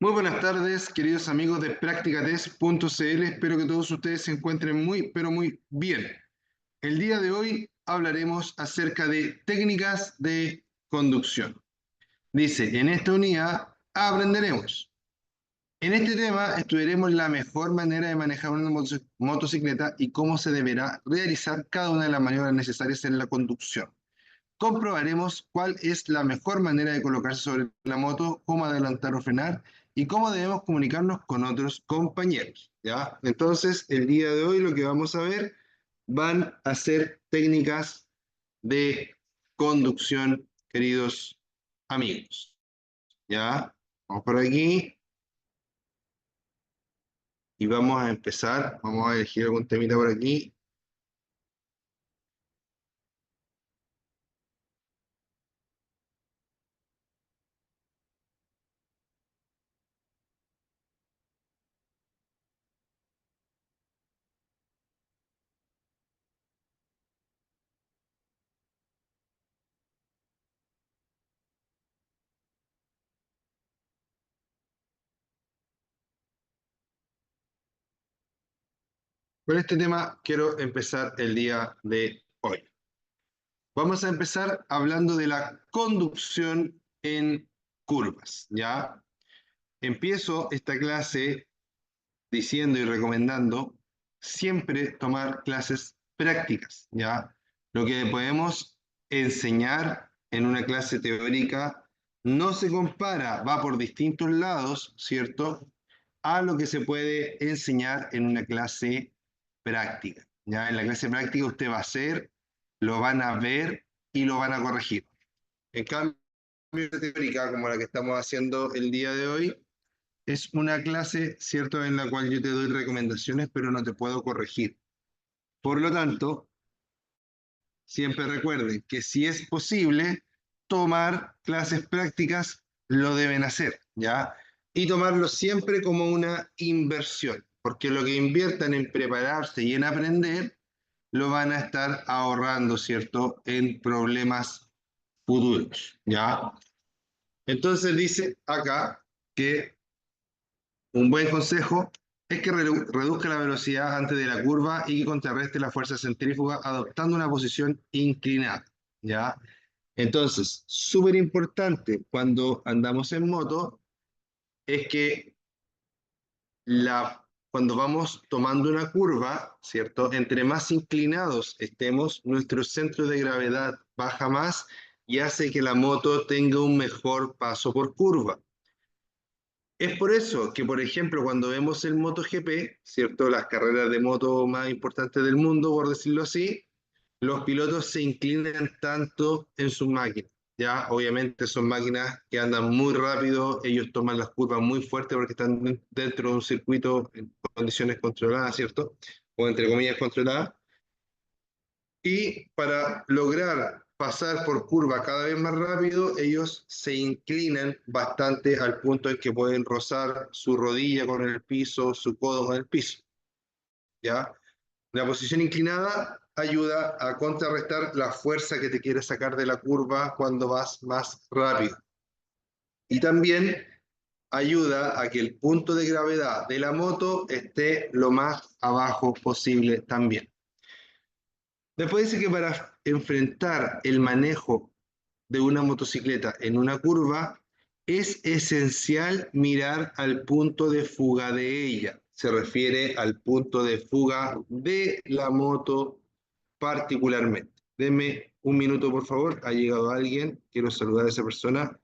Muy buenas tardes, queridos amigos de Practicatest.cl. Espero que todos ustedes se encuentren muy, pero muy bien. El día de hoy hablaremos acerca de técnicas de conducción. Dice, en esta unidad aprenderemos. En este tema estudiaremos la mejor manera de manejar una motocicleta y cómo se deberá realizar cada una de las maniobras necesarias en la conducción. Comprobaremos cuál es la mejor manera de colocarse sobre la moto, cómo adelantar o frenar y cómo debemos comunicarnos con otros compañeros, ¿ya? Entonces, el día de hoy lo que vamos a ver van a ser técnicas de conducción, queridos amigos, ¿ya? Vamos por aquí y vamos a empezar. Vamos a elegir algún temita por aquí. Con este tema quiero empezar el día de hoy. Vamos a empezar hablando de la conducción en curvas, ¿ya? Empiezo esta clase diciendo y recomendando siempre tomar clases prácticas, ¿ya? Lo que podemos enseñar en una clase teórica no se compara, va por distintos lados, ¿cierto? A lo que se puede enseñar en una clase práctica, ¿ya? En la clase práctica usted va a hacer, lo van a ver y lo van a corregir. En cambio, la teórica, como la que estamos haciendo el día de hoy, es una clase, ¿cierto?, en la cual yo te doy recomendaciones, pero no te puedo corregir. Por lo tanto, siempre recuerden que si es posible tomar clases prácticas, lo deben hacer, ¿ya? Y tomarlo siempre como una inversión, porque lo que inviertan en prepararse y en aprender, lo van a estar ahorrando, ¿cierto?, en problemas futuros, ¿ya? Entonces dice acá que un buen consejo es que reduzca la velocidad antes de la curva y que contrarreste la fuerza centrífuga adoptando una posición inclinada, ¿ya? Entonces, súper importante cuando andamos en moto es que cuando vamos tomando una curva, ¿cierto? Entre más inclinados estemos, nuestro centro de gravedad baja más y hace que la moto tenga un mejor paso por curva. Es por eso que, por ejemplo, cuando vemos el MotoGP, ¿cierto? Las carreras de moto más importantes del mundo, por decirlo así, los pilotos se inclinan tanto en sus máquinas. Ya, obviamente son máquinas que andan muy rápido, ellos toman las curvas muy fuertes porque están dentro de un circuito en condiciones controladas, ¿cierto? O entre comillas controladas. Y para lograr pasar por curva cada vez más rápido, ellos se inclinan bastante al punto en que pueden rozar su rodilla con el piso, su codo con el piso. ¿Ya? La posición inclinada ayuda a contrarrestar la fuerza que te quiere sacar de la curva cuando vas más rápido. Y también ayuda a que el punto de gravedad de la moto esté lo más abajo posible también. Después dice que para enfrentar el manejo de una motocicleta en una curva, es esencial mirar al punto de fuga de ella. Se refiere al punto de fuga de la moto particularmente. Deme un minuto, por favor. Ha llegado alguien. Quiero saludar a esa persona.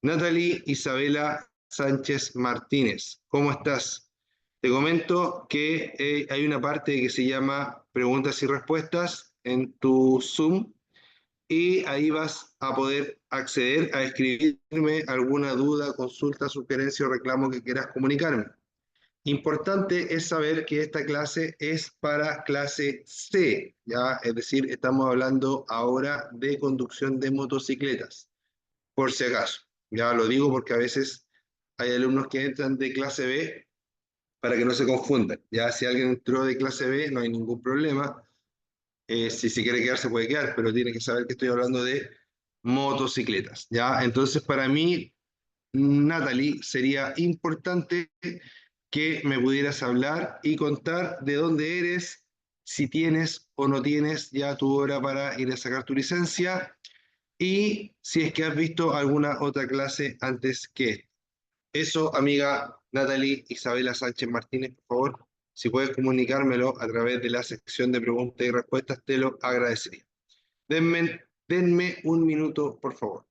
Natalie Isabela Sánchez Martínez. ¿Cómo estás? Te comento que hay una parte que se llama preguntas y respuestas en tu Zoom y ahí vas a poder acceder a escribirme alguna duda, consulta, sugerencia o reclamo que quieras comunicarme. Importante es saber que esta clase es para clase C, ¿ya? Es decir, estamos hablando ahora de conducción de motocicletas, por si acaso. Ya lo digo porque a veces hay alumnos que entran de clase B para que no se confundan. Ya si alguien entró de clase B, no hay ningún problema. Si se quiere quedar, se puede quedar, pero tiene que saber que estoy hablando de motocicletas, ¿ya? Entonces, para mí, Natalie, sería importante que me pudieras hablar y contar de dónde eres, si tienes o no tienes ya tu hora para ir a sacar tu licencia y si es que has visto alguna otra clase antes que esta. Eso, amiga Natalie Isabela Sánchez Martínez, por favor, si puedes comunicármelo a través de la sección de preguntas y respuestas, te lo agradecería. Denme un minuto, por favor.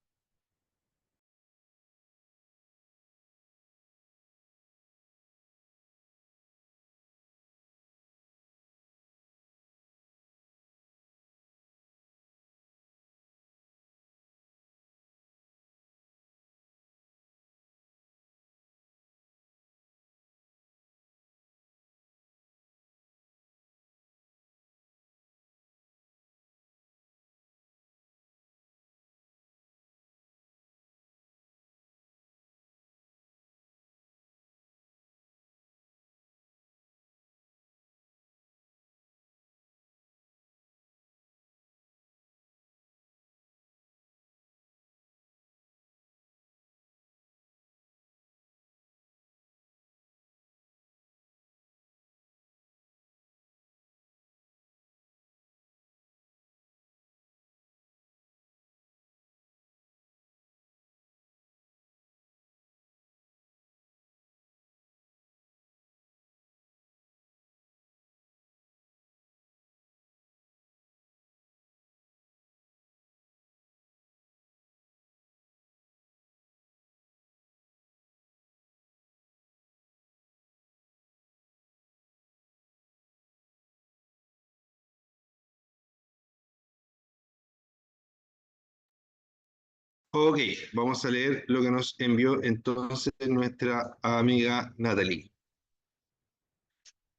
Ok, vamos a leer lo que nos envió entonces nuestra amiga Natalie.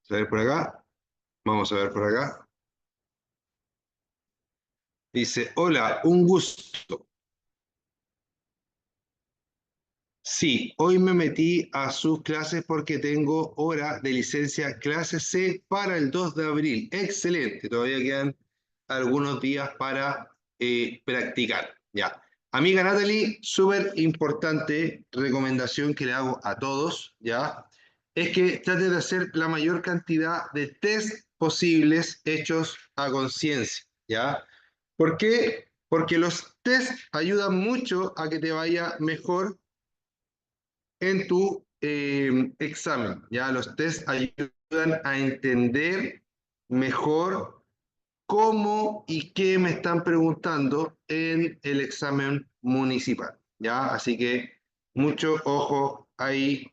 A ver por acá, vamos a ver por acá. Dice, hola, un gusto. Sí, hoy me metí a sus clases porque tengo hora de licencia clase C para el 2 de abril. Excelente, todavía quedan algunos días para practicar. Ya. Amiga Natalie, súper importante recomendación que le hago a todos, ¿ya? Es que trate de hacer la mayor cantidad de test posibles hechos a conciencia, ¿ya? ¿Por qué? Porque los test ayudan mucho a que te vaya mejor en tu examen. Ya los test ayudan a entender mejor cómo y qué me están preguntando en el examen municipal. Ya, así que mucho ojo ahí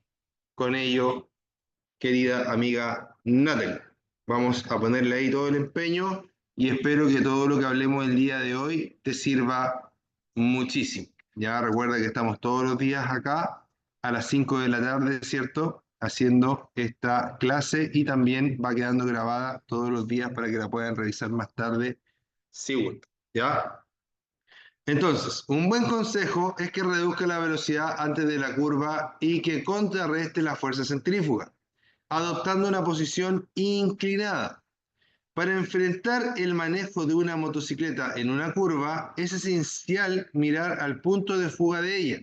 con ello, querida amiga Natalie. Vamos a ponerle ahí todo el empeño y espero que todo lo que hablemos el día de hoy te sirva muchísimo. Ya recuerda que estamos todos los días acá a las 5 de la tarde, ¿cierto? Haciendo esta clase y también va quedando grabada todos los días para que la puedan revisar más tarde si gusta. ¿Ya? Entonces, un buen consejo es que reduzca la velocidad antes de la curva y que contrarreste la fuerza centrífuga adoptando una posición inclinada. Para enfrentar el manejo de una motocicleta en una curva, es esencial mirar al punto de fuga de ella.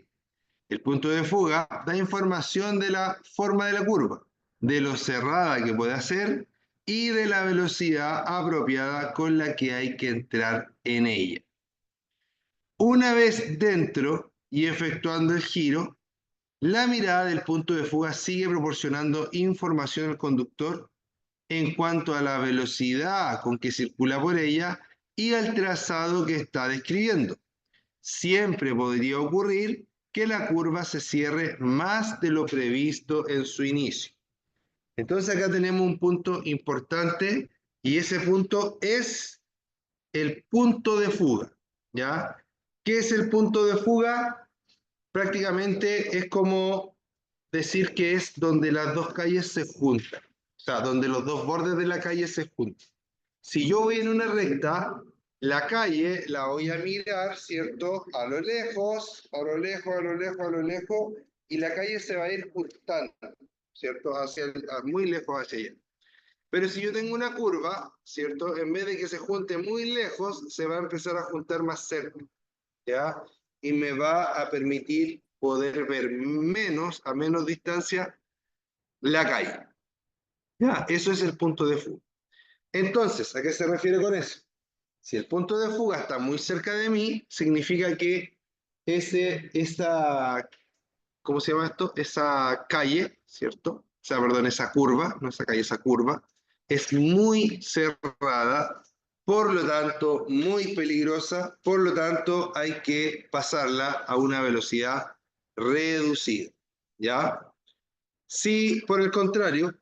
El punto de fuga da información de la forma de la curva, de lo cerrada que puede ser y de la velocidad apropiada con la que hay que entrar en ella. Una vez dentro y efectuando el giro, la mirada del punto de fuga sigue proporcionando información al conductor en cuanto a la velocidad con que circula por ella y al trazado que está describiendo. Siempre podría ocurrir que la curva se cierre más de lo previsto en su inicio. Entonces acá tenemos un punto importante y ese punto es el punto de fuga, ¿ya? ¿Qué es el punto de fuga? Prácticamente es como decir que es donde las dos calles se juntan, o sea, donde los dos bordes de la calle se juntan. Si yo voy en una recta, la calle la voy a mirar, ¿cierto? A lo lejos, a lo lejos, a lo lejos, a lo lejos, y la calle se va a ir juntando, ¿cierto? Muy lejos hacia allá. Pero si yo tengo una curva, ¿cierto? En vez de que se junte muy lejos, se va a empezar a juntar más cerca, ¿ya? Y me va a permitir poder ver a menos distancia la calle. Ya, eso es el punto de fuga. Entonces, ¿a qué se refiere con eso? Si el punto de fuga está muy cerca de mí, significa que esa, ¿cómo se llama esto? Esa calle, ¿cierto? O sea, perdón, esa curva, no esa calle, esa curva, es muy cerrada, por lo tanto, muy peligrosa, por lo tanto, hay que pasarla a una velocidad reducida, ¿ya? Si, por el contrario,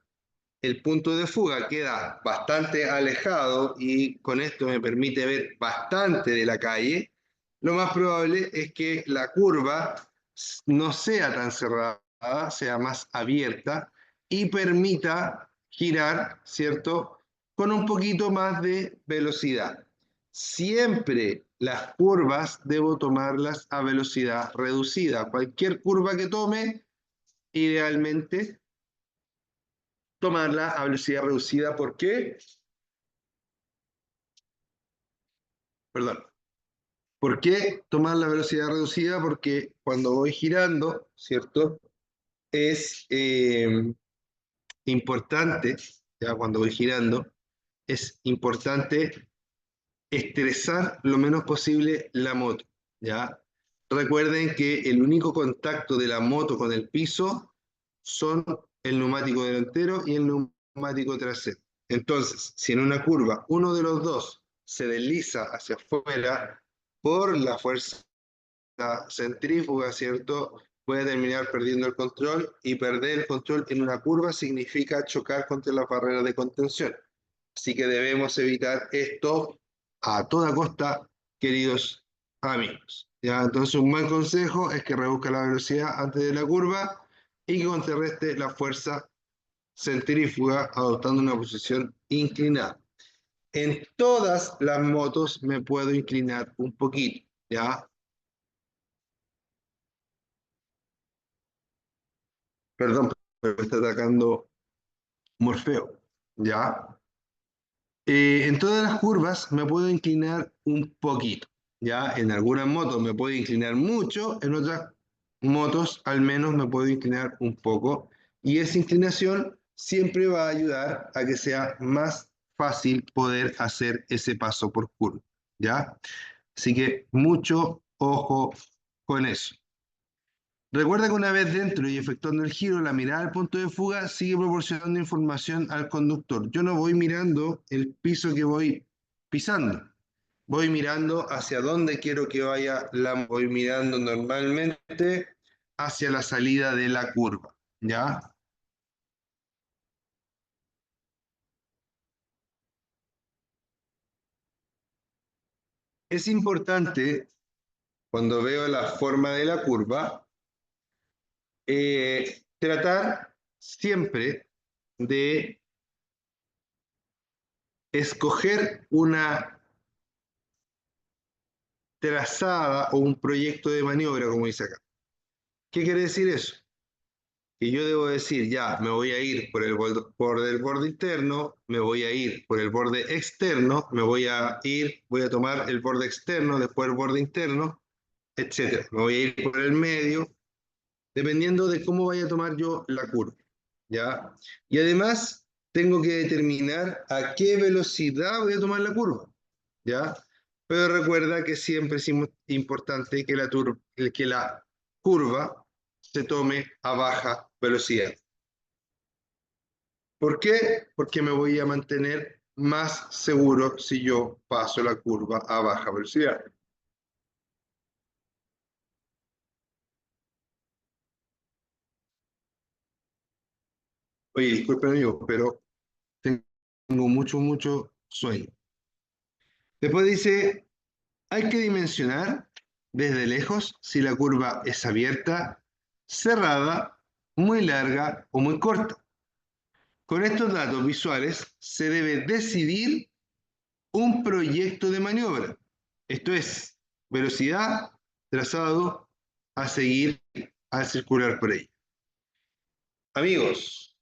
el punto de fuga queda bastante alejado y con esto me permite ver bastante de la calle, lo más probable es que la curva no sea tan cerrada, sea más abierta y permita girar, ¿cierto? Con un poquito más de velocidad. Siempre las curvas debo tomarlas a velocidad reducida. Cualquier curva que tome, idealmente tomarla a velocidad reducida. ¿Por qué? Perdón. ¿Por qué tomar la velocidad reducida? Porque cuando voy girando, ¿cierto? Es importante, ya cuando voy girando, es importante estresar lo menos posible la moto, ¿ya? Recuerden que el único contacto de la moto con el piso son el neumático delantero y el neumático trasero. Entonces, si en una curva uno de los dos se desliza hacia afuera por la fuerza centrífuga, ¿cierto? Puede terminar perdiendo el control y perder el control en una curva significa chocar contra la barrera de contención. Así que debemos evitar esto a toda costa, queridos amigos. ¿Ya? Entonces un buen consejo es que reduzca la velocidad antes de la curva y que contrarreste la fuerza centrífuga adoptando una posición inclinada. En todas las motos me puedo inclinar un poquito, ¿ya? Perdón, pero me está atacando Morfeo, ¿ya? En todas las curvas me puedo inclinar un poquito, ¿ya? En algunas motos me puedo inclinar mucho, en otras motos al menos me puedo inclinar un poco. Y esa inclinación siempre va a ayudar a que sea más fácil poder hacer ese paso por curva, ¿ya? Así que mucho ojo con eso. Recuerda que una vez dentro y efectuando el giro, la mirada al punto de fuga sigue proporcionando información al conductor. Yo no voy mirando el piso que voy pisando. Voy mirando hacia dónde quiero que vaya voy mirando normalmente hacia la salida de la curva, ¿ya? Es importante cuando veo la forma de la curva tratar siempre de escoger una trazada o un proyecto de maniobra, como dice acá. ¿Qué quiere decir eso? Que yo debo decir, ya, me voy a ir por el borde interno, me voy a ir por el borde externo, voy a tomar el borde externo, después el borde interno, etcétera. Me voy a ir por el medio, dependiendo de cómo vaya a tomar yo la curva, ¿ya? Y además, tengo que determinar a qué velocidad voy a tomar la curva, ¿ya? Pero recuerda que siempre es importante que que la curva se tome a baja velocidad. ¿Por qué? Porque me voy a mantener más seguro si yo paso la curva a baja velocidad. Oye, disculpen amigos, pero tengo mucho sueño. Después dice, hay que dimensionar desde lejos si la curva es abierta, cerrada, muy larga o muy corta. Con estos datos visuales se debe decidir un proyecto de maniobra. Esto es, velocidad, trazado a seguir al circular por ahí. Amigos,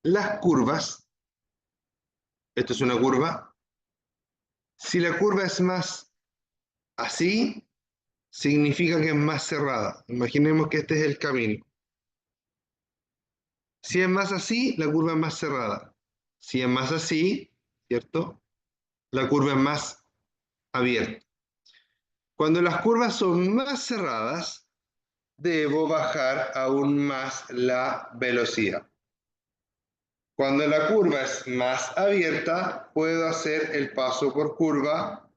las curvas, esto es una curva, si la curva es más así, significa que es más cerrada. Imaginemos que este es el camino. Si es más así, la curva es más cerrada. Si es más así, ¿cierto? La curva es más abierta. Cuando las curvas son más cerradas, debo bajar aún más la velocidad. Cuando la curva es más abierta, puedo hacer el paso por curva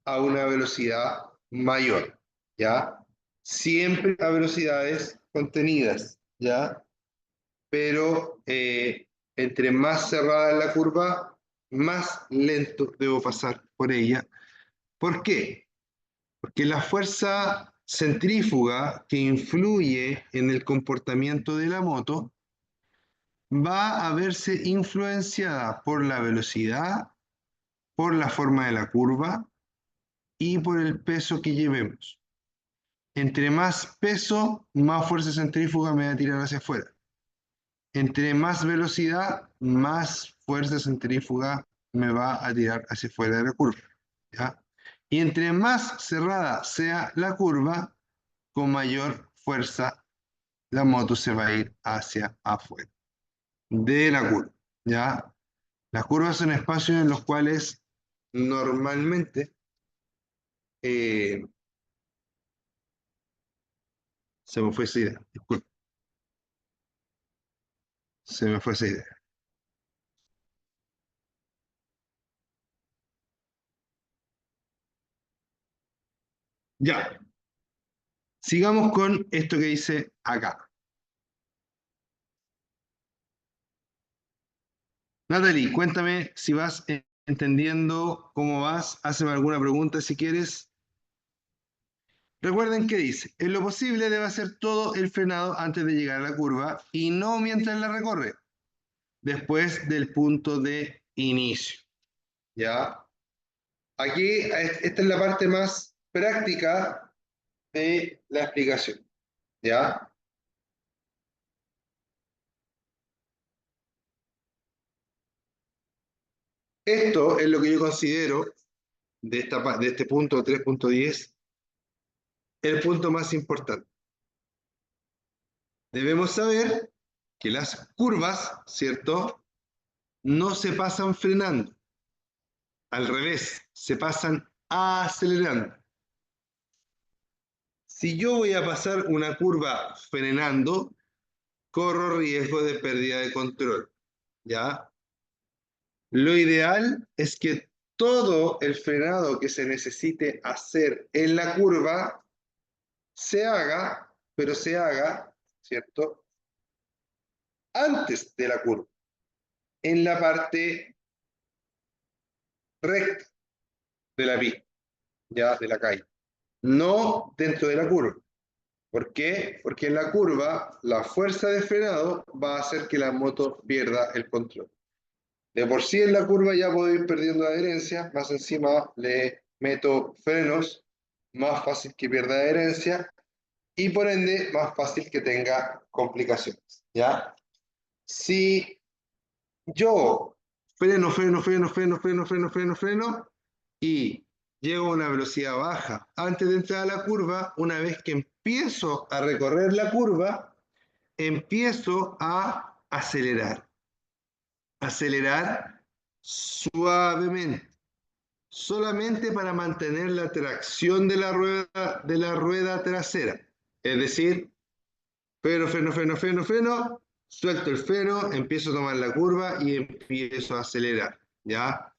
a una velocidad mayor, ¿ya? Siempre a velocidades contenidas, ¿ya? Pero entre más cerrada es la curva, más lento debo pasar por ella. ¿Por qué? Porque la fuerza centrífuga que influye en el comportamiento de la moto va a verse influenciada por la velocidad, por la forma de la curva y por el peso que llevemos. Entre más peso, más fuerza centrífuga me va a tirar hacia afuera. Entre más velocidad, más fuerza centrífuga me va a tirar hacia afuera de la curva, ¿ya? Y entre más cerrada sea la curva, con mayor fuerza la moto se va a ir hacia afuera de la curva, ¿ya? Las curvas son espacios en los cuales normalmente eh, se me fue esa idea, disculpe, se me fue esa idea. Ya, sigamos con esto que dice acá. Natalie, cuéntame si vas entendiendo cómo vas, hazme alguna pregunta si quieres. Recuerden que dice, en lo posible debe hacer todo el frenado antes de llegar a la curva y no mientras la recorre, después del punto de inicio. ¿Ya? Aquí, esta es la parte más práctica de la explicación. ¿Ya? Esto es lo que yo considero de este punto 3.10 el punto más importante. Debemos saber que las curvas, ¿cierto? No se pasan frenando. Al revés, se pasan acelerando. Si yo voy a pasar una curva frenando, corro riesgo de pérdida de control, ¿ya? Lo ideal es que todo el frenado que se necesite hacer en la curva se haga, pero se haga, ¿cierto? Antes de la curva, en la parte recta de la pista, ya de la calle, no dentro de la curva. ¿Por qué? Porque en la curva la fuerza de frenado va a hacer que la moto pierda el control. De por sí en la curva ya puedo ir perdiendo adherencia, más encima le meto frenos, más fácil que pierda adherencia y por ende más fácil que tenga complicaciones, ¿ya? Si yo freno y llego a una velocidad baja antes de entrar a la curva, una vez que empiezo a recorrer la curva, empiezo a acelerar. Acelerar suavemente, solamente para mantener la tracción de la rueda trasera. Es decir, freno, suelto el freno, empiezo a tomar la curva y empiezo a acelerar, ¿ya?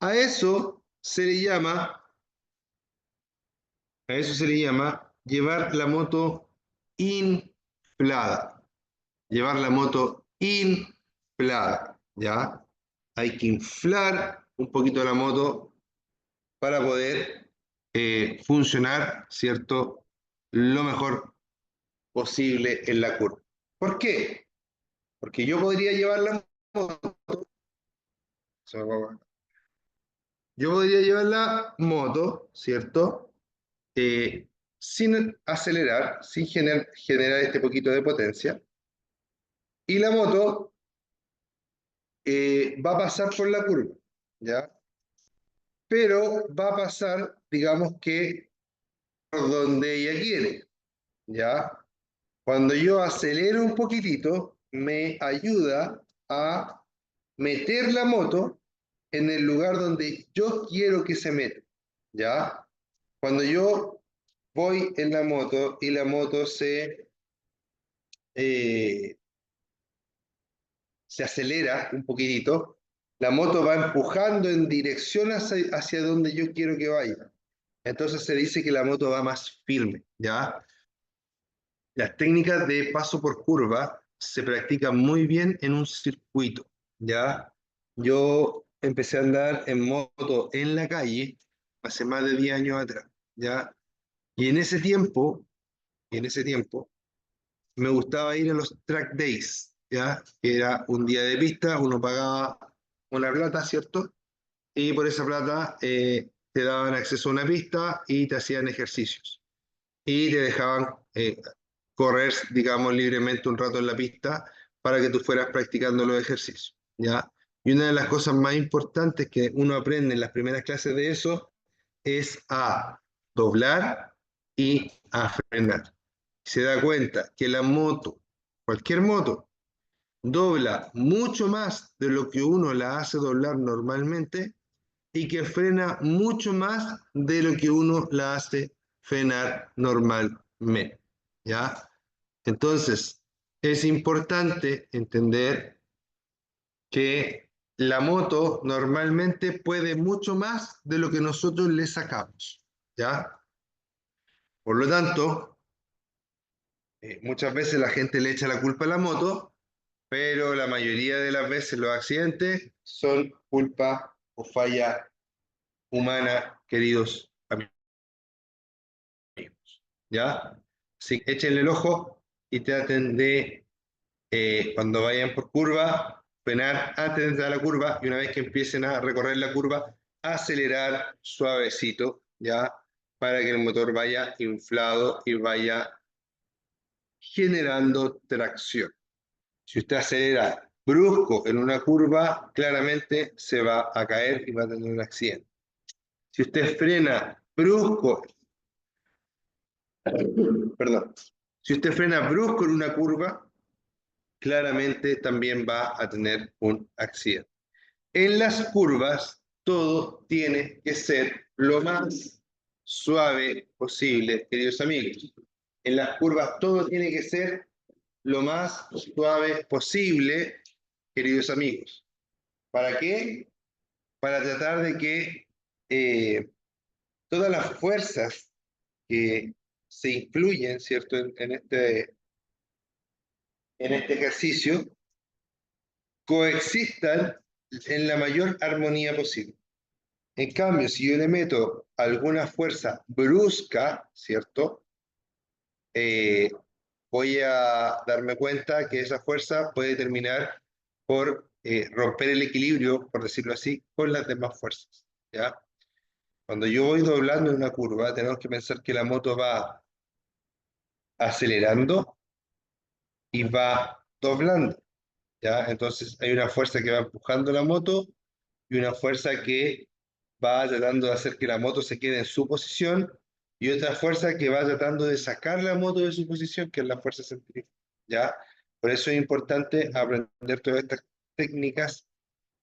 A eso se le llama, a eso se le llama llevar la moto inflada. Llevar la moto inflada, ¿ya? Hay que inflar un poquito la moto para poder funcionar, ¿cierto? Lo mejor posible en la curva. ¿Por qué? Porque yo podría llevar la moto, yo podría llevar la moto, ¿cierto? Sin acelerar, sin generar este poquito de potencia. Y la moto va a pasar por la curva, ¿ya? Pero va a pasar, digamos que donde ella quiere, ¿ya? Cuando yo acelero un poquitito, me ayuda a meter la moto en el lugar donde yo quiero que se meta, ¿ya? Cuando yo voy en la moto y la moto eh, se acelera un poquitito, la moto va empujando en dirección hacia donde yo quiero que vaya. Entonces se dice que la moto va más firme, ¿ya? Las técnicas de paso por curva se practican muy bien en un circuito, ¿ya? Yo empecé a andar en moto en la calle hace más de 10 años atrás, ¿ya? Y en ese tiempo, me gustaba ir a los track days, ¿ya? Que era un día de pista, uno pagaba una plata, ¿cierto? Y por esa plata te daban acceso a una pista y te hacían ejercicios. Y te dejaban correr, digamos, libremente un rato en la pista para que tú fueras practicando los ejercicios, ¿ya? Y una de las cosas más importantes que uno aprende en las primeras clases de eso es a doblar y a frenar. Se da cuenta que la moto, cualquier moto, dobla mucho más de lo que uno la hace doblar normalmente y que frena mucho más de lo que uno la hace frenar normalmente, ¿ya? Entonces, es importante entender que la moto normalmente puede mucho más de lo que nosotros le sacamos, ¿ya? Por lo tanto, muchas veces la gente le echa la culpa a la moto, pero la mayoría de las veces los accidentes son culpa o falla humana, queridos amigos, ¿ya? Así que échenle el ojo y traten de, cuando vayan por curva, frenar antes de entrar a la curva y una vez que empiecen a recorrer la curva, acelerar suavecito, ¿ya? Para que el motor vaya inflado y vaya generando tracción. Si usted acelera brusco en una curva, claramente se va a caer y va a tener un accidente. Si usted frena brusco, perdón, si usted frena brusco en una curva, claramente también va a tener un accidente. En las curvas, todo tiene que ser lo más suave posible, queridos amigos. En las curvas, todo tiene que ser lo más suave posible, queridos amigos. ¿Para qué? Para tratar de que todas las fuerzas que se influyen, ¿cierto?, en este ejercicio, coexistan en la mayor armonía posible. En cambio, si yo le meto alguna fuerza brusca, ¿cierto? Eh, voy a darme cuenta que esa fuerza puede terminar por romper el equilibrio, por decirlo así, con las demás fuerzas, ¿ya? Cuando yo voy doblando en una curva, tenemos que pensar que la moto va acelerando y va doblando, ¿ya? Entonces hay una fuerza que va empujando la moto y una fuerza que va tratando de hacer que la moto se quede en su posición y otra fuerza que va tratando de sacar la moto de su posición, que es la fuerza centrífuga, ¿ya? Por eso es importante aprender todas estas técnicas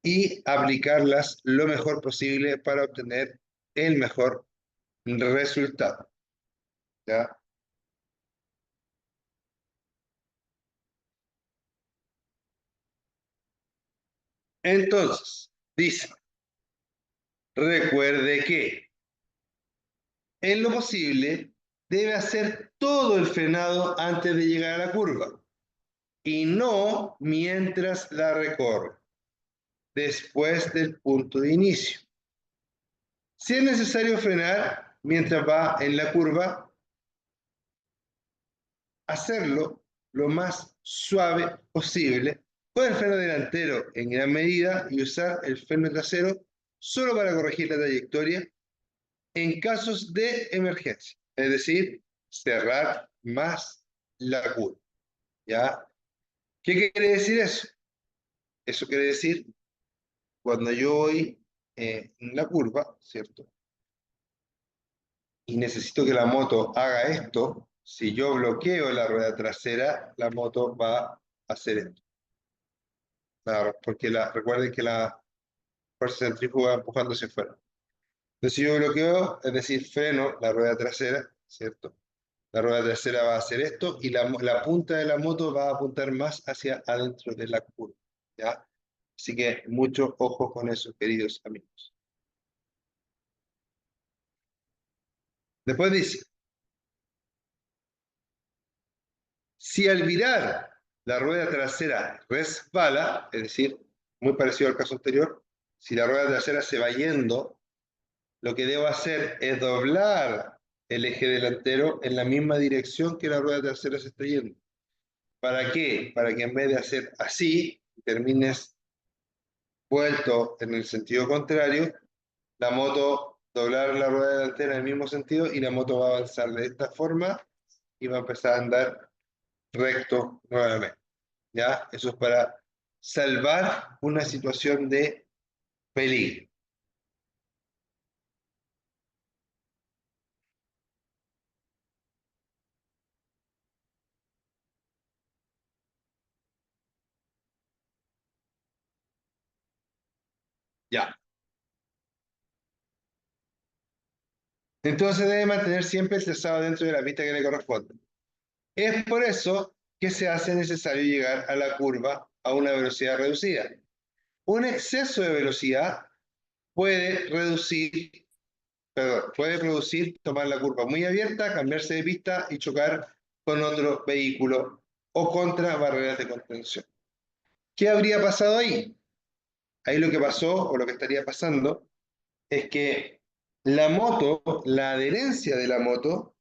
y aplicarlas lo mejor posible para obtener el mejor resultado, ¿ya? Entonces, dice, recuerde que en lo posible debe hacer todo el frenado antes de llegar a la curva y no mientras la recorre, después del punto de inicio. Si es necesario frenar mientras va en la curva, hacerlo lo más suave posible con el freno delantero en gran medida y usar el freno trasero solo para corregir la trayectoria en casos de emergencia, es decir, cerrar más la curva, ¿ya? ¿Qué quiere decir eso? Eso quiere decir, cuando yo voy en la curva, ¿cierto? y necesito que la moto haga esto, si yo bloqueo la rueda trasera, la moto va a hacer esto. Claro, porque recuerden que la fuerza centrífuga va empujando hacia afuera. Entonces, si yo bloqueo, es decir, freno la rueda trasera, ¿cierto? La rueda trasera va a hacer esto y la punta de la moto va a apuntar más hacia adentro de la curva, ¿ya? Así que mucho ojo con eso, queridos amigos. Después dice, si al virar la rueda trasera resbala, es decir, muy parecido al caso anterior, si la rueda trasera se va yendo, lo que debo hacer es doblar el eje delantero en la misma dirección que la rueda trasera se está yendo. ¿Para qué? Para que en vez de hacer así, termines vuelto en el sentido contrario, la moto doblar la rueda delantera en el mismo sentido y la moto va a avanzar de esta forma y va a empezar a andar recto nuevamente. ¿Ya? Eso es para salvar una situación de peligro. Ya. Entonces debe mantener siempre el trazado dentro de la pista que le corresponde. Es por eso que se hace necesario llegar a la curva a una velocidad reducida. Un exceso de velocidad puede reducir, perdón, puede producir tomar la curva muy abierta, cambiarse de pista y chocar con otro vehículo o contra barreras de contención. ¿Qué habría pasado ahí? Ahí lo que pasó o lo que estaría pasando es que la moto, la adherencia de la moto,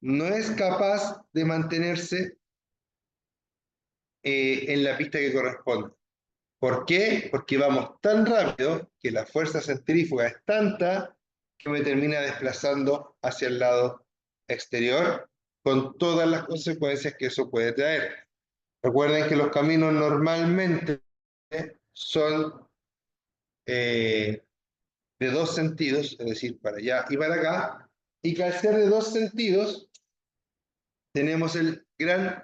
no es capaz de mantenerse en la pista que corresponde. ¿Por qué? Porque vamos tan rápido que la fuerza centrífuga es tanta que me termina desplazando hacia el lado exterior con todas las consecuencias que eso puede traer. Recuerden que los caminos normalmente son de dos sentidos, es decir, para allá y para acá, y que al ser de dos sentidos tenemos el gran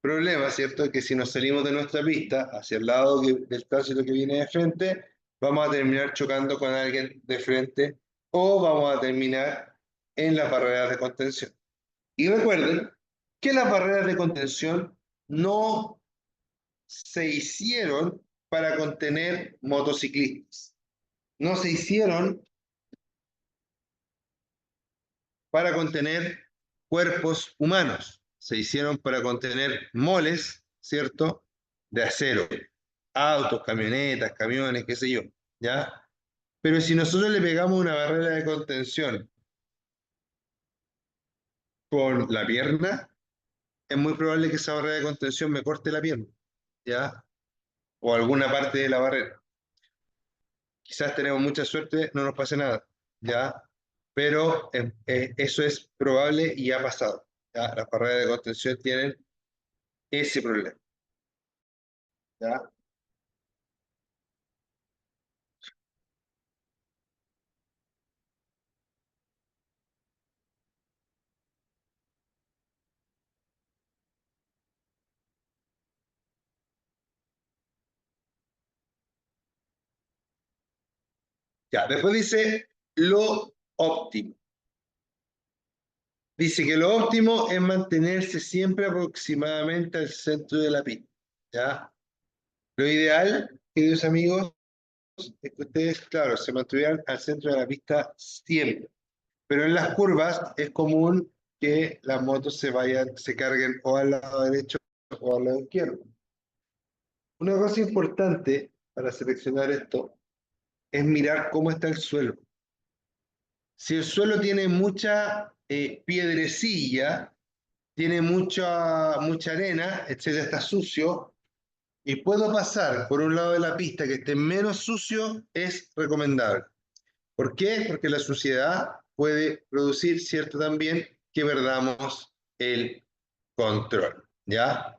problema, ¿cierto? Que si nos salimos de nuestra pista hacia el lado del tránsito que viene de frente, vamos a terminar chocando con alguien de frente o vamos a terminar en las barreras de contención. Y recuerden que las barreras de contención no se hicieron para contener motociclistas, no se hicieron para contener cuerpos humanos, se hicieron para contener moles, ¿cierto? De acero, autos, camionetas, camiones, qué sé yo, ¿ya? Pero si nosotros le pegamos una barrera de contención con la pierna, es muy probable que esa barrera de contención me corte la pierna, ¿ya? O alguna parte de la barrera. Quizás tenemos mucha suerte, no nos pase nada, ¿ya? Pero eso es probable y ha pasado, ¿ya? Las barreras de contención tienen ese problema, ¿ya? Ya, después dice lo óptimo. Dice que lo óptimo es mantenerse siempre aproximadamente al centro de la pista, ¿ya? Lo ideal, queridos amigos, es que ustedes, claro, se mantuvieran al centro de la pista siempre. Pero en las curvas es común que las motos se carguen o al lado derecho o al lado izquierdo. Una cosa importante para seleccionar esto es mirar cómo está el suelo. Si el suelo tiene mucha piedrecilla, tiene mucha arena, etcétera, está sucio, y puedo pasar por un lado de la pista que esté menos sucio, es recomendable. ¿Por qué? Porque la suciedad puede producir, cierto, también que perdamos el control, ¿ya?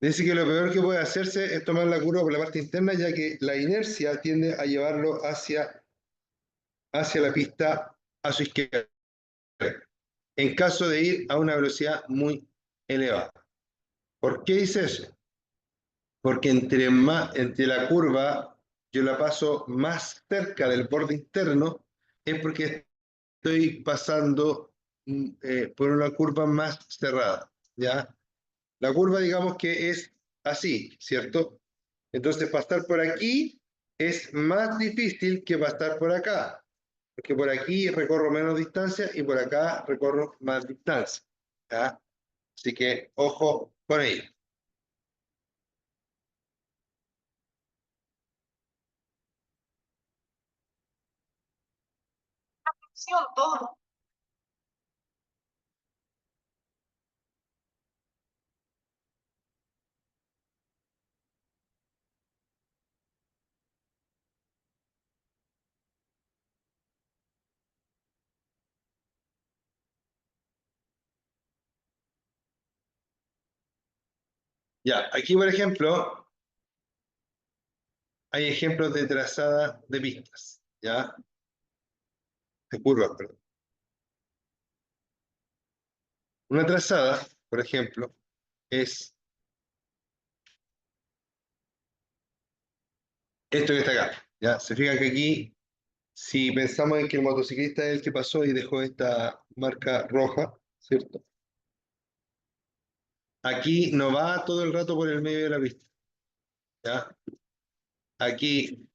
Dice que lo peor que puede hacerse es tomar la curva por la parte interna, ya que la inercia tiende a llevarlo hacia la pista a su izquierda, en caso de ir a una velocidad muy elevada. ¿Por qué dice eso? Porque entre la curva yo la paso más cerca del borde interno, es porque estoy pasando por una curva más cerrada, ¿ya? La curva, digamos que es así, ¿cierto? Entonces, pasar por aquí es más difícil que pasar por acá, porque por aquí recorro menos distancia y por acá recorro más distancia, ¿ya? Así que, ojo con ello. Todo. Ya, aquí por ejemplo, hay ejemplos de trazada de pistas, ¿ya? De curvas, perdón. Una trazada, por ejemplo, es esto que está acá, ¿ya? Se fijan que aquí, si pensamos en que el motociclista es el que pasó y dejó esta marca roja, ¿cierto? Aquí no va todo el rato por el medio de la pista, ¿ya? Aquí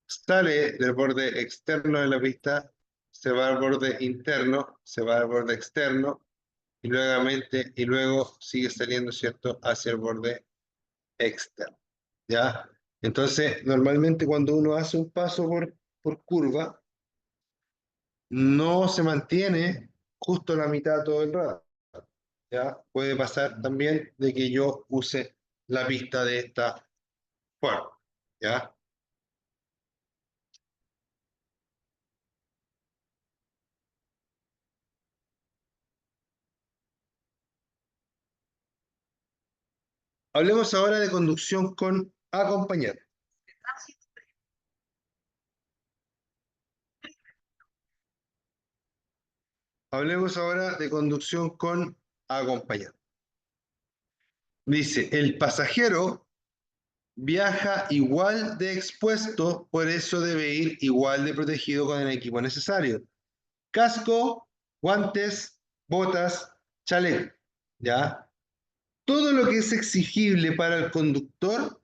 sale del borde externo de la pista, se va al borde interno, se va al borde externo, y luego sigue saliendo, ¿cierto?, hacia el borde externo, ¿ya? Entonces, normalmente cuando uno hace un paso por curva, no se mantiene justo la mitad todo el rato, ¿ya? Puede pasar también de que yo use la pista de esta forma, ¿ya? Hablemos ahora de conducción con acompañante. Hablemos ahora de conducción con acompañante. Dice, el pasajero viaja igual de expuesto, por eso debe ir igual de protegido con el equipo necesario. Casco, guantes, botas, chaleco, ¿ya? Todo lo que es exigible para el conductor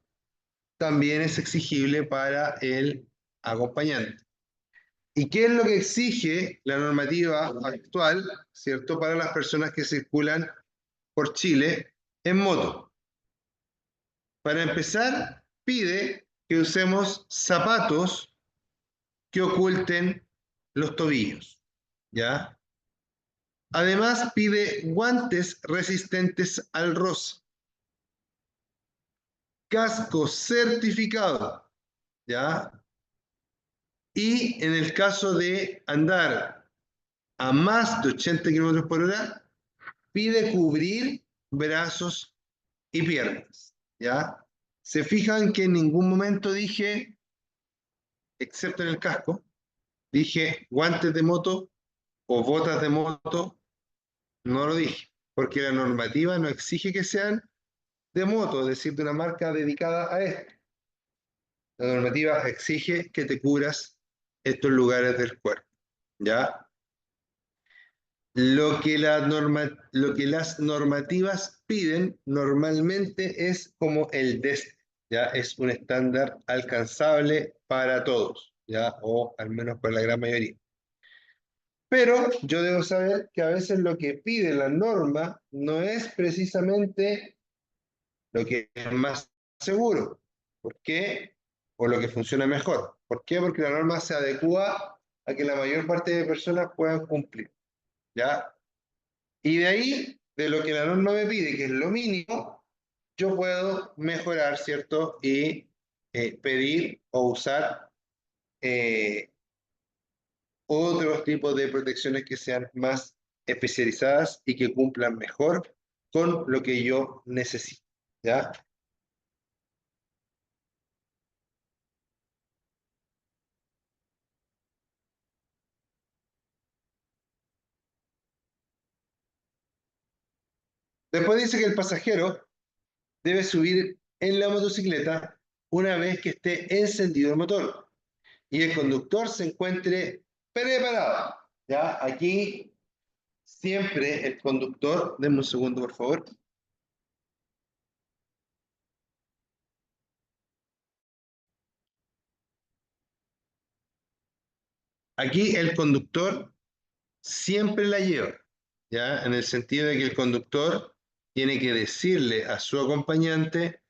también es exigible para el acompañante. ¿Y qué es lo que exige la normativa actual, ¿cierto?, para las personas que circulan por Chile en moto? Para empezar, pide que usemos zapatos que oculten los tobillos, ¿ya? Además, pide guantes resistentes al roce, casco certificado, ¿ya? Y en el caso de andar a más de 80 kilómetros por hora, pide cubrir brazos y piernas, ¿ya? Se fijan que en ningún momento dije, excepto en el casco, dije guantes de moto o botas de moto, no lo dije, porque la normativa no exige que sean de moto, es decir, de una marca dedicada a esto. La normativa exige que te cubras estos lugares del cuerpo, ¿ya? Lo que las normativas piden normalmente es como el DESTE, ¿ya? Es un estándar alcanzable para todos, ¿ya? O al menos para la gran mayoría. Pero yo debo saber que a veces lo que pide la norma no es precisamente lo que es más seguro. ¿Por qué? O lo que funciona mejor. ¿Por qué? Porque la norma se adecua a que la mayor parte de personas puedan cumplir, ¿ya? Y de ahí, de lo que la norma me pide, que es lo mínimo, yo puedo mejorar, ¿cierto? Y pedir o usar eh, otros tipos de protecciones que sean más especializadas y que cumplan mejor con lo que yo necesito, ¿ya? Después dice que el pasajero debe subir en la motocicleta una vez que esté encendido el motor y el conductor se encuentre preparado. ¿Ya? Aquí siempre el conductor, denme un segundo por favor. Aquí el conductor siempre la lleva, ¿ya? En el sentido de que el conductor tiene que decirle a su acompañante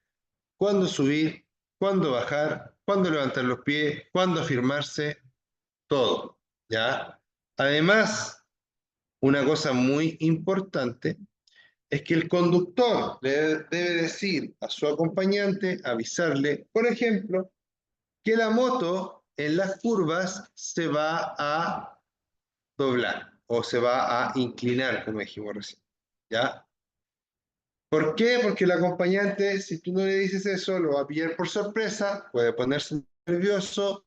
cuándo subir, cuándo bajar, cuándo levantar los pies, cuándo afirmarse, todo, ¿ya? Además, una cosa muy importante es que el conductor debe decir a su acompañante, avisarle, por ejemplo, que la moto en las curvas se va a doblar o se va a inclinar, como dijimos recién, ¿ya? ¿Por qué? Porque el acompañante, si tú no le dices eso, lo va a pillar por sorpresa, puede ponerse nervioso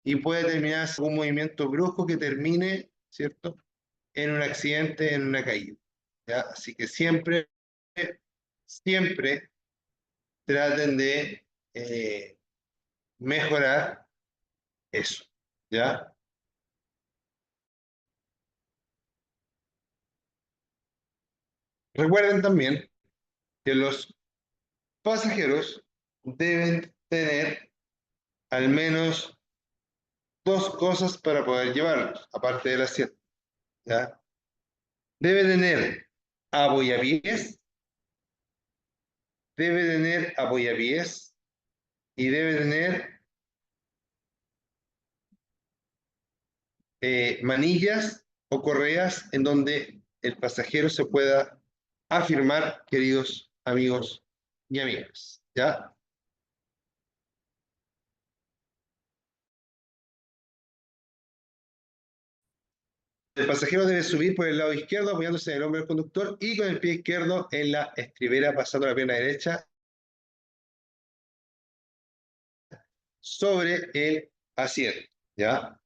y puede terminar con un movimiento brusco que termine, ¿cierto?, en un accidente, en una caída, ¿ya? Así que siempre, siempre traten de mejorar eso, ¿ya? Recuerden también que los pasajeros deben tener al menos dos cosas para poder llevarlos, aparte del asiento, ¿ya? Debe tener apoyapiés, debe tener apoyapiés y debe tener manillas o correas en donde el pasajero se pueda afirmar, queridos amigos y amigas, ¿ya? El pasajero debe subir por el lado izquierdo apoyándose en el hombro del conductor y con el pie izquierdo en la estribera pasando la pierna derecha sobre el asiento, ¿ya?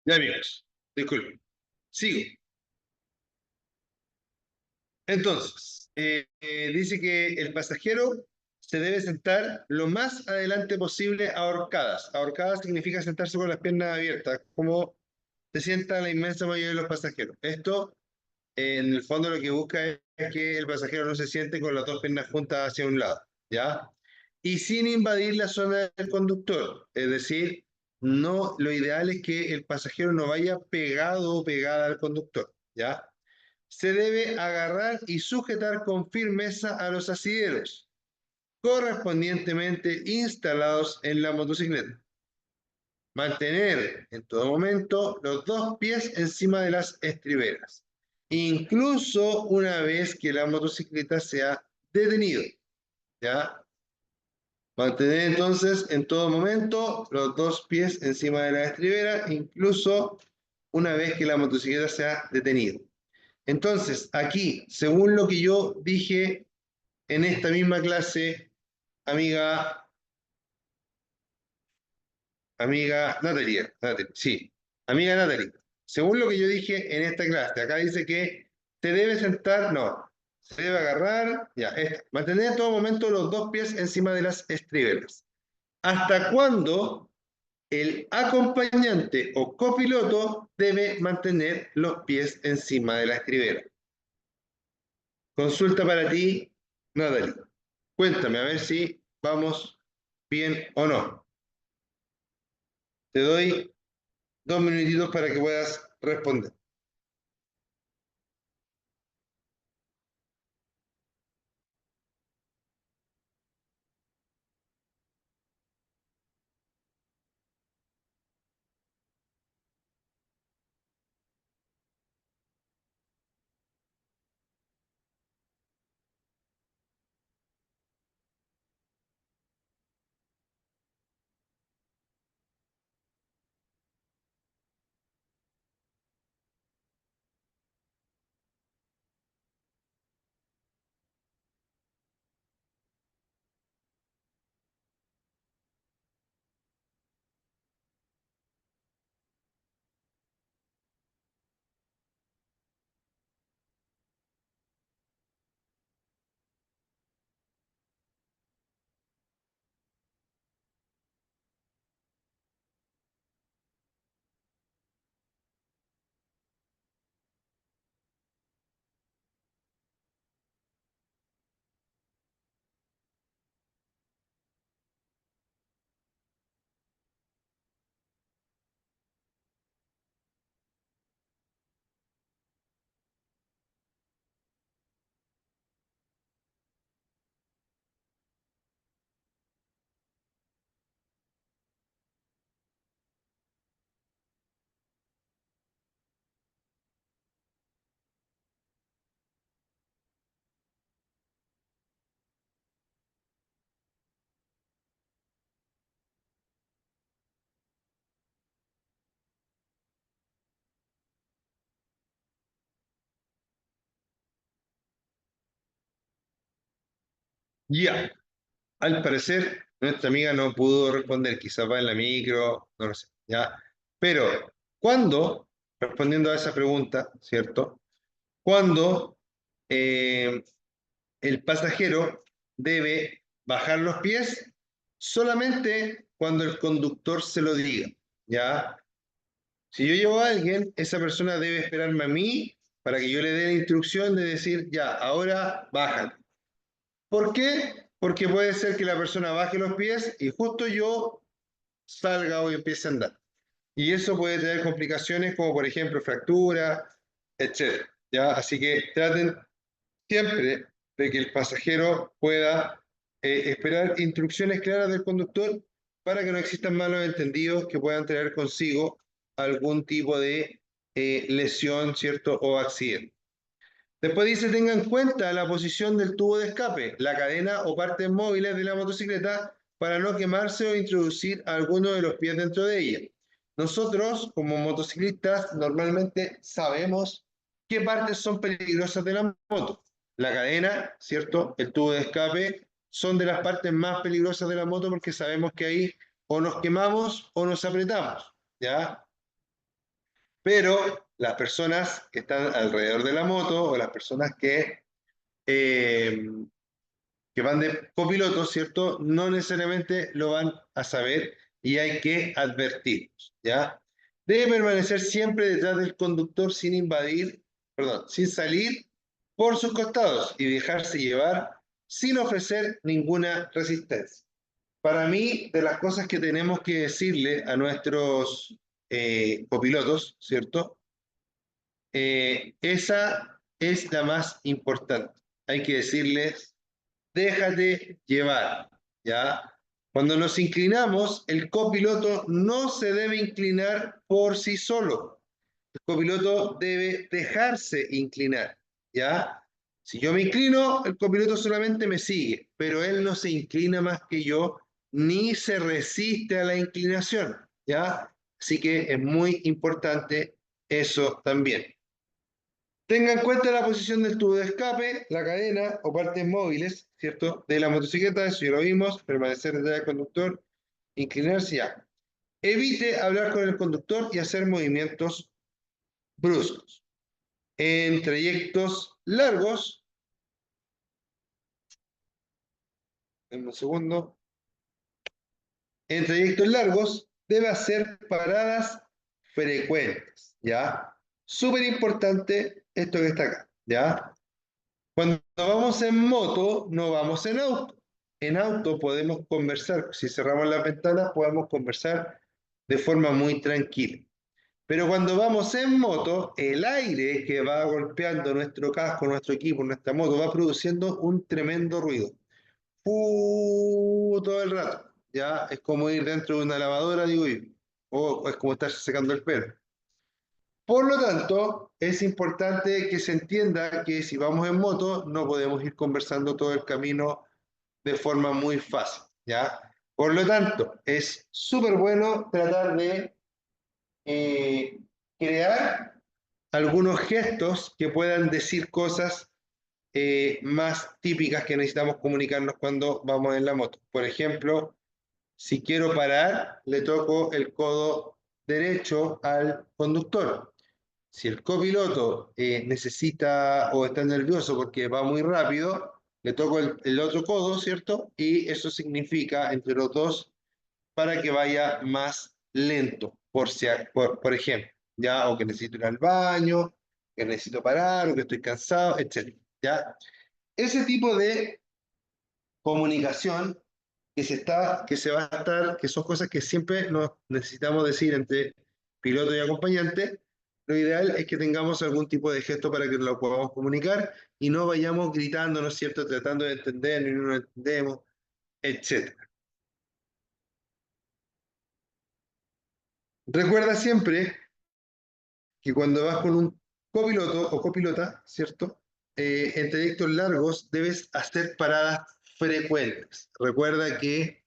Ya amigos, disculpen. Sigo. Entonces, dice que el pasajero se debe sentar lo más adelante posible ahorcadas. Ahorcadas significa sentarse con las piernas abiertas, como se sienta la inmensa mayoría de los pasajeros. Esto, en el fondo, lo que busca es que el pasajero no se siente con las dos piernas juntas hacia un lado, ¿ya? Y sin invadir la zona del conductor. Es decir, no, lo ideal es que el pasajero no vaya pegado o pegada al conductor, ¿ya? Se debe agarrar y sujetar con firmeza a los asideros, correspondientemente instalados en la motocicleta. Mantener en todo momento los dos pies encima de las estriberas, incluso una vez que la motocicleta se ha detenido, ¿ya? Mantener entonces en todo momento los dos pies encima de la estribera, incluso una vez que la motocicleta se ha detenido. Entonces, aquí, según lo que yo dije en esta misma clase, amiga, Natalia, sí, amiga Natalia, según lo que yo dije en esta clase, acá dice que te debe sentar, no, se debe agarrar, ya, mantener en todo momento los dos pies encima de las estriberas. ¿Hasta cuándo el acompañante o copiloto debe mantener los pies encima de la estribera? Consulta para ti, Natalie. Cuéntame a ver si vamos bien o no. Te doy 2 minutitos para que puedas responder. Ya, al parecer nuestra amiga no pudo responder, quizás va en la micro, no lo sé, ya. Pero, ¿cuándo, respondiendo a esa pregunta, ¿cierto? ¿Cuándo el pasajero debe bajar los pies? Solamente cuando el conductor se lo diga, ¿ya? Si yo llevo a alguien, esa persona debe esperarme a mí para que yo le dé la instrucción de decir, ya, ahora bajan. ¿Por qué? Porque puede ser que la persona baje los pies y justo yo salga o empiece a andar. Y eso puede tener complicaciones como por ejemplo fractura, etc. ¿Ya? Así que traten siempre de que el pasajero pueda esperar instrucciones claras del conductor para que no existan malos entendidos que puedan traer consigo algún tipo de lesión, ¿cierto? O accidente. Después dice, tenga en cuenta la posición del tubo de escape, la cadena o partes móviles de la motocicleta para no quemarse o introducir alguno de los pies dentro de ella. Nosotros, como motociclistas, normalmente sabemos qué partes son peligrosas de la moto. La cadena, ¿cierto? El tubo de escape son de las partes más peligrosas de la moto porque sabemos que ahí o nos quemamos o nos apretamos, ¿ya? Pero las personas que están alrededor de la moto o las personas eh, que van de copiloto, ¿cierto? No necesariamente lo van a saber y hay que advertirlos, ¿ya? Debe permanecer siempre detrás del conductor sin invadir, perdón, sin salir por sus costados y dejarse llevar sin ofrecer ninguna resistencia. Para mí, de las cosas que tenemos que decirle a nuestros copilotos, ¿cierto? Esa es la más importante. Hay que decirles, déjate llevar, ¿ya? Cuando nos inclinamos, el copiloto no se debe inclinar por sí solo. El copiloto debe dejarse inclinar, ¿ya? Si yo me inclino, el copiloto solamente me sigue, pero él no se inclina más que yo ni se resiste a la inclinación, ¿ya? Así que es muy importante eso también. Tenga en cuenta la posición del tubo de escape, la cadena o partes móviles, ¿cierto? De la motocicleta, eso ya lo vimos, permanecer detrás del conductor, inclinarse ya. Evite hablar con el conductor y hacer movimientos bruscos. En trayectos largos, en un segundo, en trayectos largos debe hacer paradas frecuentes, ¿ya? Súper importante esto que está acá, ¿ya? Cuando vamos en moto, no vamos en auto. En auto podemos conversar, si cerramos las ventanas podemos conversar de forma muy tranquila. Pero cuando vamos en moto, el aire que va golpeando nuestro casco, nuestro equipo, nuestra moto, va produciendo un tremendo ruido. Todo el rato. Ya es como ir dentro de una lavadora, digo yo. O es como estarse secando el pelo. Por lo tanto, es importante que se entienda que si vamos en moto, no podemos ir conversando todo el camino de forma muy fácil, ¿ya? Por lo tanto, es súper bueno tratar de eh, crear algunos gestos que puedan decir cosas más típicas que necesitamos comunicarnos cuando vamos en la moto. Por ejemplo, si quiero parar, le toco el codo derecho al conductor. Si el copiloto necesita o está nervioso porque va muy rápido, le toco el otro codo, ¿cierto? Y eso significa entre los dos para que vaya más lento, por ejemplo, ¿ya? O que necesito ir al baño, que necesito parar, o que estoy cansado, etc. ¿Ya? Ese tipo de comunicación que se va a estar, que son cosas que siempre nos necesitamos decir entre piloto y acompañante, lo ideal es que tengamos algún tipo de gesto para que lo podamos comunicar y no vayamos gritando, ¿no es cierto?, tratando de entender y no lo entendemos, etc. Recuerda siempre que cuando vas con un copiloto o copilota, ¿cierto? En trayectos largos debes hacer paradas frecuentes. Recuerda que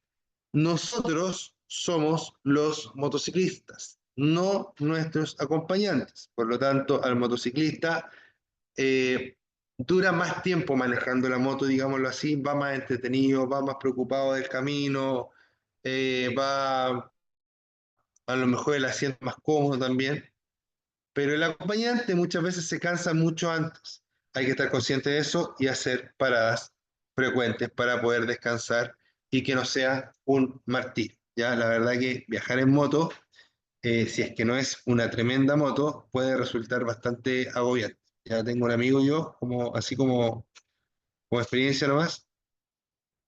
nosotros somos los motociclistas, no nuestros acompañantes. Por lo tanto, al motociclista dura más tiempo manejando la moto, digámoslo así, va más entretenido, va más preocupado del camino, va a lo mejor el asiento más cómodo también. Pero el acompañante muchas veces se cansa mucho antes. Hay que estar consciente de eso y hacer paradas frecuentes para poder descansar y que no sea un martirio. Ya, la verdad que viajar en moto, si es que no es una tremenda moto, puede resultar bastante agobiante. Ya tengo un amigo yo, así como experiencia nomás,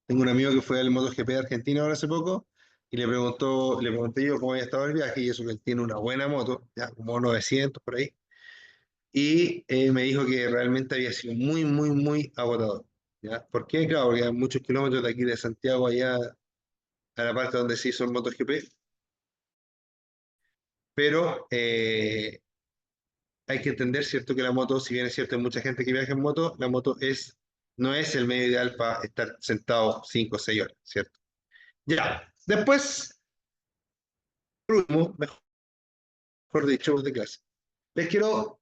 tengo un amigo que fue al MotoGP de Argentina ahora hace poco y le pregunté yo cómo había estado el viaje y eso que él tiene una buena moto, ya como 900 por ahí y me dijo que realmente había sido muy, muy, muy agotador. ¿Ya? ¿Por qué? Claro, porque hay muchos kilómetros de aquí de Santiago allá a la parte donde se hizo el MotoGP, pero hay que entender, ¿cierto? Que la moto, si bien es cierto, hay mucha gente que viaja en moto, la moto no es el medio ideal para estar sentado 5 o 6 horas, ¿cierto? Ya, después, por último, mejor dicho, de clase. Les quiero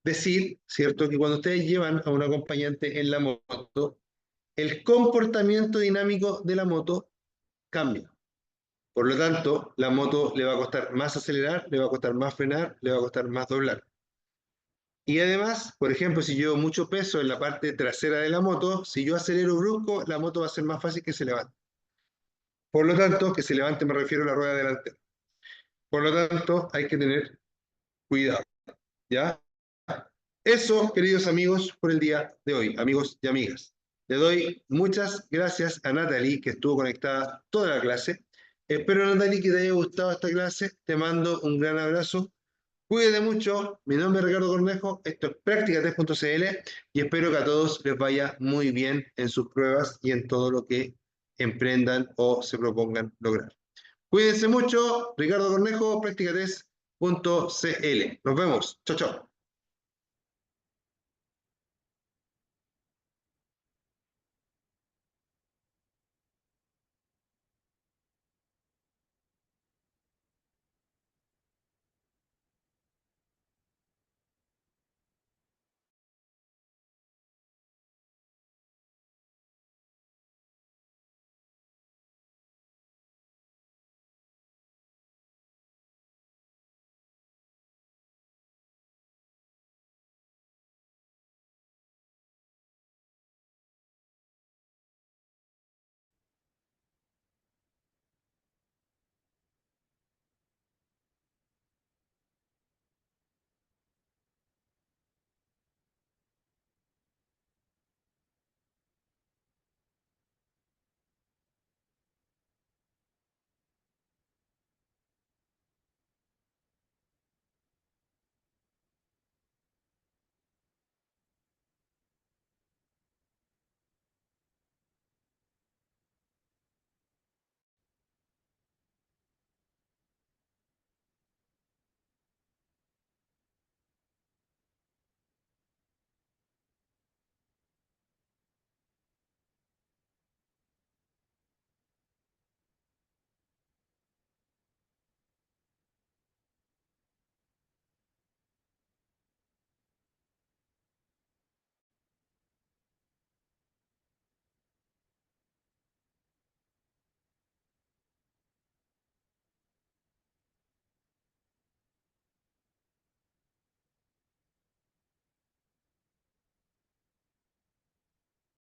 decir, ¿cierto? Que cuando ustedes llevan a un acompañante en la moto, el comportamiento dinámico de la moto cambia. Por lo tanto, la moto le va a costar más acelerar, le va a costar más frenar, le va a costar más doblar. Y además, por ejemplo, si llevo mucho peso en la parte trasera de la moto, si yo acelero brusco, la moto va a ser más fácil que se levante. Por lo tanto, que se levante me refiero a la rueda delantera. Por lo tanto, hay que tener cuidado. ¿Ya? Eso, queridos amigos, por el día de hoy, amigos y amigas. Le doy muchas gracias a Natalie, que estuvo conectada toda la clase. Espero, Natalie, que te haya gustado esta clase. Te mando un gran abrazo. Cuídate mucho. Mi nombre es Ricardo Cornejo. Esto es Práctica3.cl y espero que a todos les vaya muy bien en sus pruebas y en todo lo que emprendan o se propongan lograr. Cuídense mucho. Ricardo Cornejo, Práctica3.cl. Nos vemos. Chao, chao.